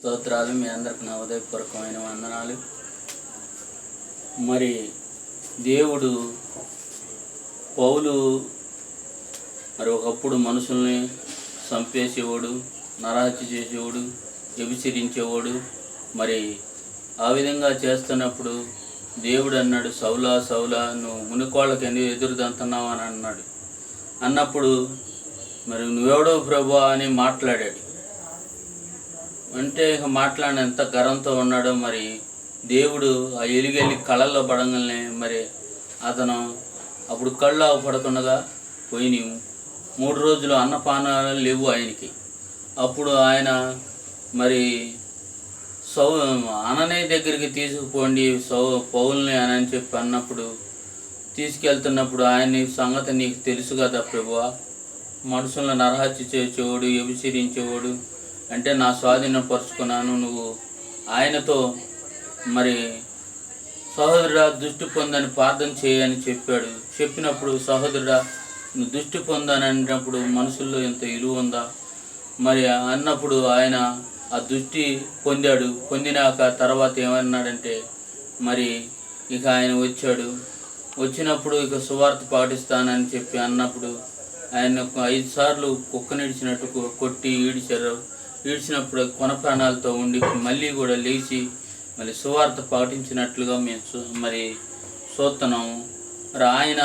స్తోత్రాలు. మీ అందరికి నా ఉదయపూర్వకమైన వందనాలు. మరి దేవుడు పౌలు మరి ఒకప్పుడు మనుషుల్ని చంపేసేవాడు, నరహత్య చేసేవాడు, వ్యభిచరించేవాడు. మరి ఆ విధంగా చేస్తున్నప్పుడు దేవుడు అన్నాడు, సౌలా సౌలా నువ్వు మునికోళ్ళకి ఎందుకు ఎదురుదంతున్నావు అని అన్నాడు. అన్నప్పుడు మరి నువ్వెవడో ప్రభువా అని మాట్లాడాడు. అంటే ఇక మాట్లాడినంత గర్వంతో ఉన్నాడో మరి దేవుడు ఆ ఎలిగెళ్ళి కళ్ళల్లో పడంగానే మరి అతను అప్పుడు కళ్ళు ఆపడకుండా పోయినాయి. 3 రోజులు అన్నపానాలు లేవు ఆయనకి. అప్పుడు ఆయన మరి అననీయ దగ్గరికి తీసుకుపోండి పౌల్ని అని చెప్పి అన్నప్పుడు తీసుకెళ్తున్నప్పుడు ఆయన సంగతి నీకు తెలుసు కదా ప్రభువా, మనుషులను నరహత్య చేసేవాడు, వ్యభిచరించేవాడు అంటే నా స్వాధీనపరుచుకున్నాను, నువ్వు ఆయనతో మరి సహోదరుడా దృష్టి పొందని ప్రార్థన చేయని చెప్పాడు. చెప్పినప్పుడు సహోదరుడా నువ్వు దృష్టి పొందని అన్నప్పుడు మనుషుల్లో ఎంత విలువ ఉందా మరి అన్నప్పుడు ఆయన ఆ దృష్టి పొందాడు. పొందినాక తర్వాత ఏమన్నాడంటే మరి ఇక ఆయన వచ్చినప్పుడు ఇక సువార్త పాటిస్తానని చెప్పి అన్నప్పుడు ఆయన 5 సార్లు కుక్కనిడిచినట్టు కొట్టి ఈడ్చినప్పుడు కొన ప్రాణాలతో ఉండి మళ్ళీ కూడా లేచి మళ్ళీ సువార్త పాటించినట్లుగా మేము మరి చూస్తున్నాము. మరి ఆయన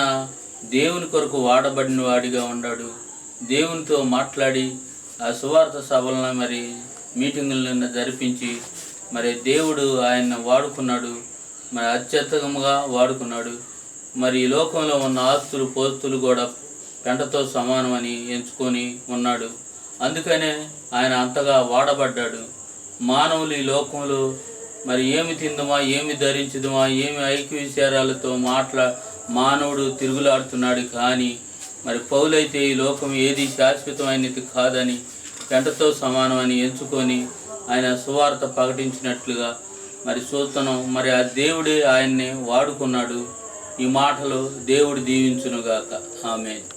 దేవుని కొరకు వాడబడిన వాడిగా ఉన్నాడు. దేవునితో మాట్లాడి ఆ సువార్త సభలను మరి మీటింగులను జరిపించి మరి దేవుడు ఆయన వాడుకున్నాడు, మరి అత్యధికంగా వాడుకున్నాడు. మరి ఈ లోకంలో ఉన్న ఆస్తులు పోస్తులు కూడా పెంటతో సమానమని ఎంచుకొని ఉన్నాడు. అందుకనే ఆయన అంతగా వాడబడ్డాడు. మానవులు ఈ లోకంలో మరి ఏమి తిందుమా, ఏమి ధరించుదుమా, ఏమి ఐక్య విచారాలతో మానవుడు తిరుగులాడుతున్నాడు. కానీ మరి పౌలైతే ఈ లోకం ఏది శాశ్వతమైనది కాదని పెంటతో సమానమని ఎంచుకొని ఆయన సువార్త ప్రకటించినట్లుగా మరి చూస్తున్నాం. మరి ఆ దేవుడే ఆయన్ని వాడుకున్నాడు. ఈ మాటలు దేవుడు దీవించునుగాక. ఆమేన్.